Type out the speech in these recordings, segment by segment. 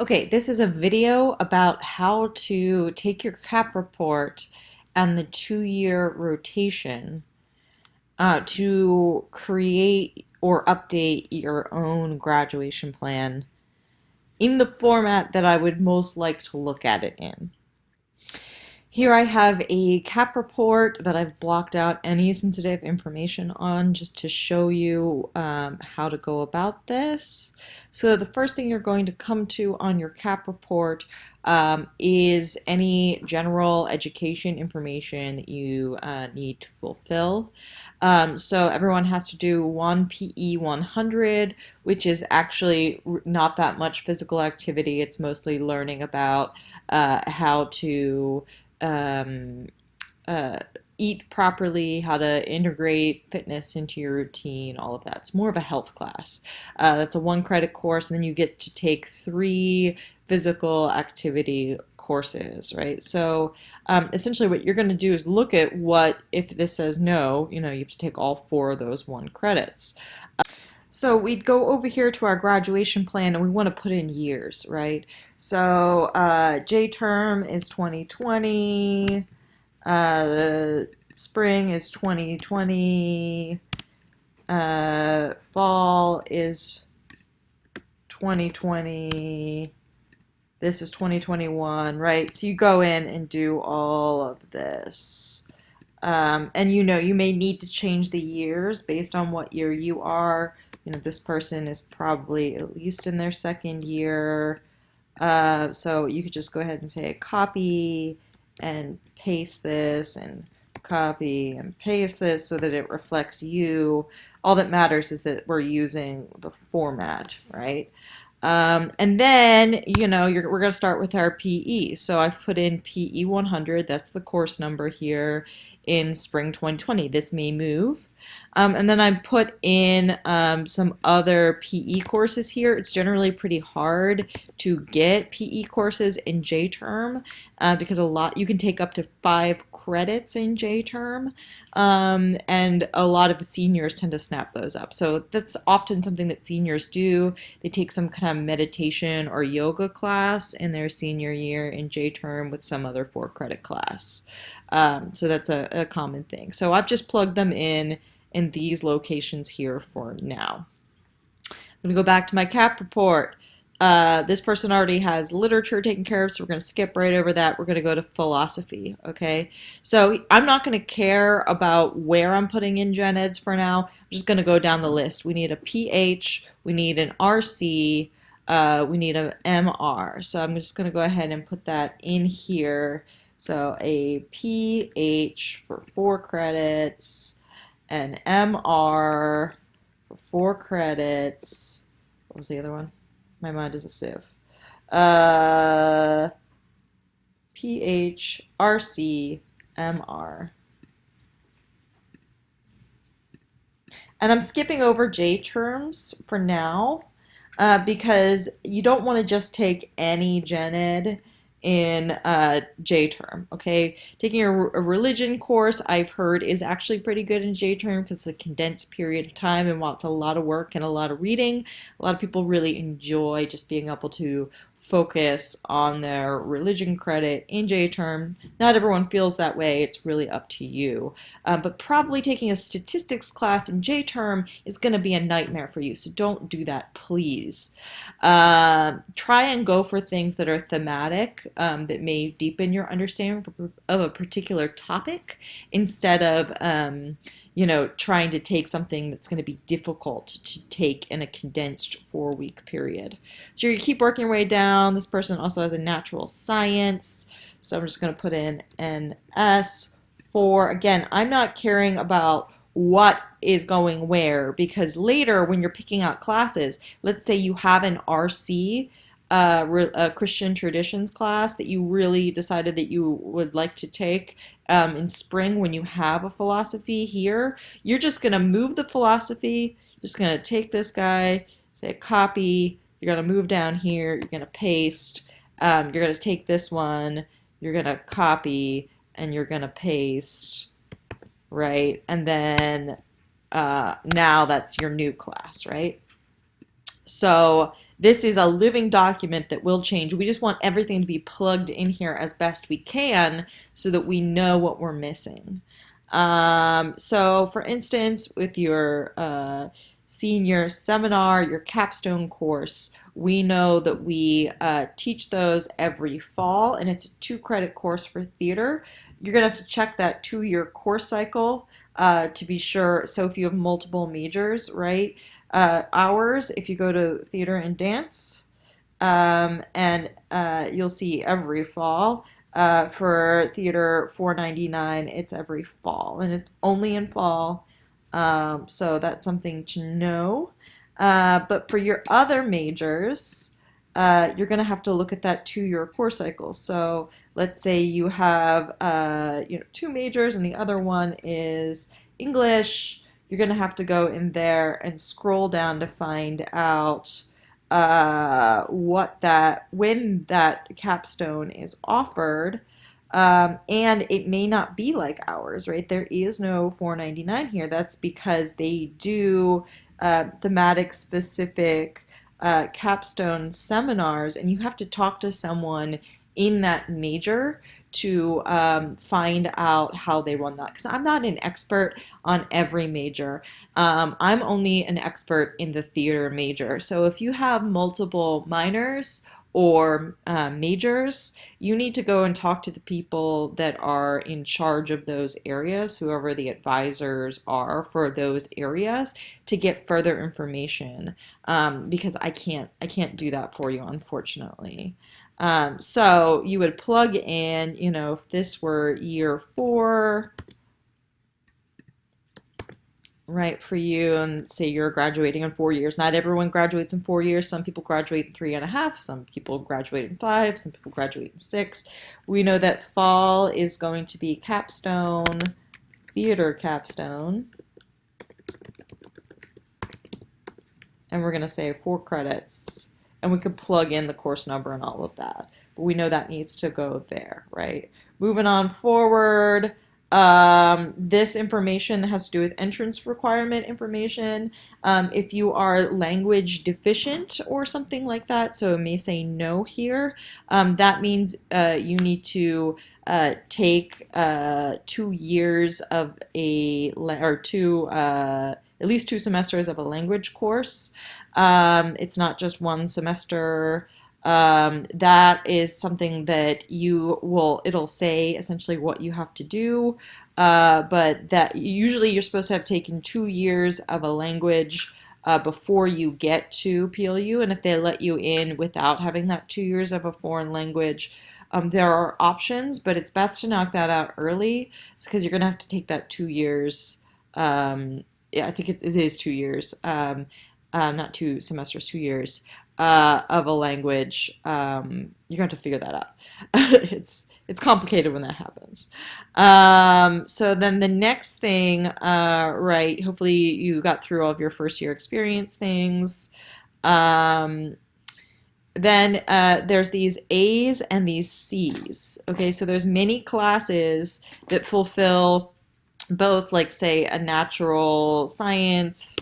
Okay, this is a video about how to take your CAP report and the 2-year rotation to create or update your own graduation plan in the format that I would most like to look at it in. Here I have a CAP report that I've blocked out any sensitive information on just to show you how to go about this. So the first thing you're going to come to on your CAP report is any general education information that you need to fulfill. So everyone has to do one PE 100, which is actually not that much physical activity. It's mostly learning about how to um, uh, eat properly, how to integrate fitness into your routine, all of that. It's more of a health class. That's a 1 credit course, and then you get to take 3 physical activity courses, right? So essentially what you're going to do is look at what, if this says no, you have to take all 4 of those 1 credits. So we'd go over here to our graduation plan and we want to put in years, right? So J term is 2020, spring is 2020, fall is 2020, this is 2021, right? So you go in and do all of this. And you may need to change the years based on what year you are. This person is probably at least in their 2nd year. So you could just go ahead and say copy and paste this and copy and paste this so that it reflects you. All that matters is that we're using the format, right? And then, we're going to start with our PE. So I've put in PE 100, that's the course number here in spring 2020. This may move. And then I put in some other PE courses here. It's generally pretty hard to get PE courses in J term because you can take up to 5 credits in J term. And a lot of seniors tend to snap those up. So that's often something that seniors do. They take some kind of meditation or yoga class in their senior year in J term with some other 4 credit class. So that's a common thing. So I've just plugged them in these locations here for now. I'm going to go back to my CAP report. This person already has literature taken care of, so we're going to skip right over that. We're going to go to philosophy, okay? So I'm not going to care about where I'm putting in gen eds for now. I'm just going to go down the list. We need a PH, we need an RC, we need an MR. So I'm just going to go ahead and put that in here. So a PH for 4 credits, an MR for 4 credits. What was the other one? My mind is a sieve. PH, RC, MR. And I'm skipping over J terms for now because you don't want to just take any gen ed in J term, okay? Taking a religion course, I've heard, is actually pretty good in J term because it's a condensed period of time, and while it's a lot of work and a lot of reading, a lot of people really enjoy just being able to focus on their religion credit in J term. Not everyone feels that way. It's really up to you. But probably taking a statistics class in J term is going to be a nightmare for you, so don't do that, please. Try and go for things that are thematic, that may deepen your understanding of a particular topic instead of trying to take something that's going to be difficult to take in a condensed 4-week period. So you keep working your way down. This person also has a natural science, so I'm just going to put in an S for, again, I'm not caring about what is going where, because later when you're picking out classes, let's say you have an RC, a Christian traditions class that you really decided that you would like to take in spring when you have a philosophy here, you're just going to move the philosophy, you're just going to take this guy, say copy, you're going to move down here, you're going to paste, you're going to take this one, you're going to copy, and you're going to paste, right? And then now that's your new class, right? So this is a living document that will change. We just want everything to be plugged in here as best we can so that we know what we're missing. So for instance, with your senior seminar, your capstone course, we know that we teach those every fall, and it's a 2 credit course for theater. You're going to have to check that 2-year course cycle to be sure. So if you have multiple majors, right? Ours, if you go to theater and dance, and you'll see every fall. For theater 499, it's every fall, and it's only in fall. So that's something to know. But for your other majors, you're going to have to look at that 2-year course cycle. So let's say you have 2 majors and the other one is English. You're going to have to go in there and scroll down to find out when that capstone is offered. And it may not be like ours, right? There is no 499 here. That's because they do thematic specific capstone seminars, and you have to talk to someone in that major to find out how they run that. Because I'm not an expert on every major. I'm only an expert in the theater major. So if you have multiple minors or majors, you need to go and talk to the people that are in charge of those areas, whoever the advisors are for those areas, to get further information, because I can't do that for you, unfortunately. So you would plug in, if this were year 4, right, for you, and say you're graduating in 4 years. Not everyone graduates in 4 years. Some people graduate in 3.5. Some people graduate in 5. Some people graduate in 6. We know that fall is going to be capstone, theater capstone, and we're going to say 4 credits. And we could plug in the course number and all of that. But we know that needs to go there, right? Moving on forward, this information has to do with entrance requirement information. If you are language deficient or something like that, so it may say no here, that means you need to take 2 years of at least 2 semesters of a language course. It's not just 1 semester. That is something that it'll say essentially what you have to do, but that usually you're supposed to have taken 2 years of a language before you get to PLU, and if they let you in without having that 2 years of a foreign language, there are options, but it's best to knock that out early because you're going to have to take that 2 years. Yeah, I think it is 2 years. Not 2 semesters, 2 years of a language. You're going to figure that out. It's complicated when that happens. So then the next thing, right? Hopefully you got through all of your first year experience things. Then there's these A's and these C's. Okay, so there's many classes that fulfill both, like say a natural science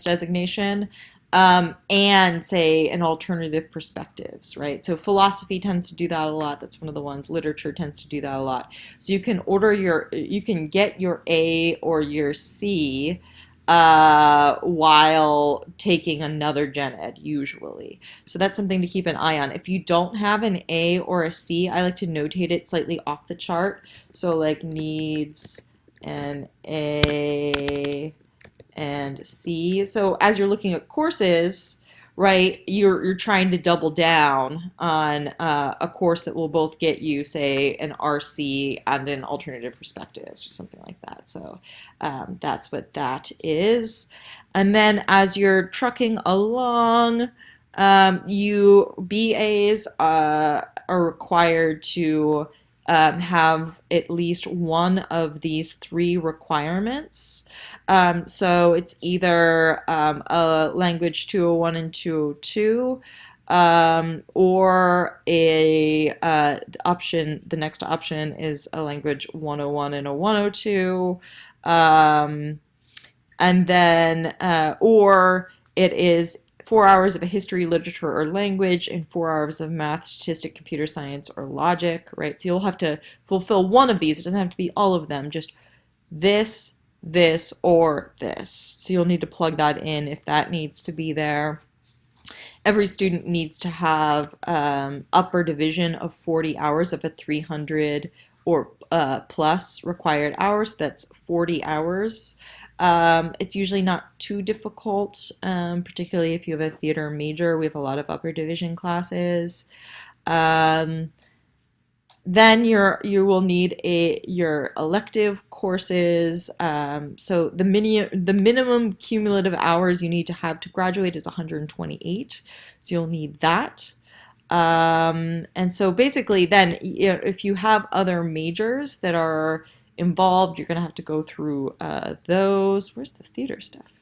designation, and say an alternative perspectives, right? So philosophy tends to do that a lot. That's one of the ones. Literature tends to do that a lot. So you can get your A or your C while taking another gen ed usually. So that's something to keep an eye on. If you don't have an A or a C, I like to notate it slightly off the chart. So like needs an A and C. So as you're looking at courses, right, you're trying to double down on a course that will both get you, say, an RC and an alternative perspectives or something like that. So that's what that is. And then as you're trucking along, you BAs are required to have at least one of these 3 requirements. So it's either a language 201 and 202, or the next option is a language 101 and a 102. And then, or it is 4 hours of a history, literature, or language, and 4 hours of math, statistic, computer science, or logic, right? So you'll have to fulfill one of these. It doesn't have to be all of them, just this, this, or this. So you'll need to plug that in if that needs to be there. Every student needs to have upper division of 40 hours of a 300 or plus required hours. That's 40 hours. It's usually not too difficult, particularly if you have a theater major. We have a lot of upper division classes. Um, then you will need your elective courses. So the minimum cumulative hours you need to have to graduate is 128. So you'll need that. And so basically, then if you have other majors that are involved, you're going to have to go through those. Where's the theater stuff?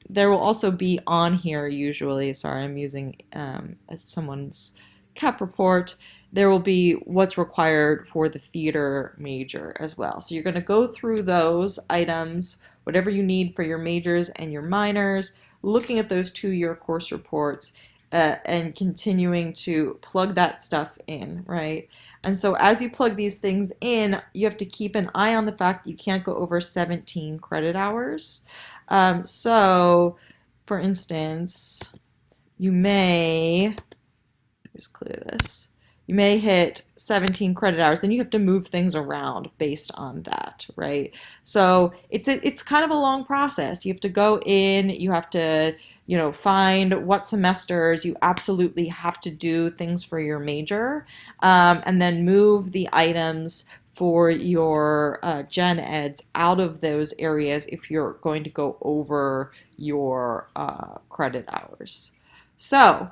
There will also be on here usually, sorry, I'm using someone's CAP report. There will be what's required for the theater major as well. So you're going to go through those items, whatever you need for your majors and your minors, looking at those 2-year course reports, and continuing to plug that stuff in, right? And so as you plug these things in, you have to keep an eye on the fact that you can't go over 17 credit hours. So, for instance, you may, just clear this, you may hit 17 credit hours, then you have to move things around based on that, right? So it's kind of a long process. You have to go in, you have to, find what semesters you absolutely have to do things for your major, and then move the items for your gen eds out of those areas if you're going to go over your credit hours. So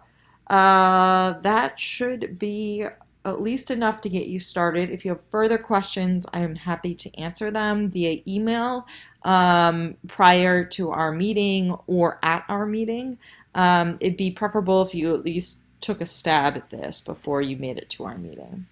that should be at least enough to get you started. If you have further questions, I am happy to answer them via email prior to our meeting or at our meeting. It'd be preferable if you at least took a stab at this before you made it to our meeting.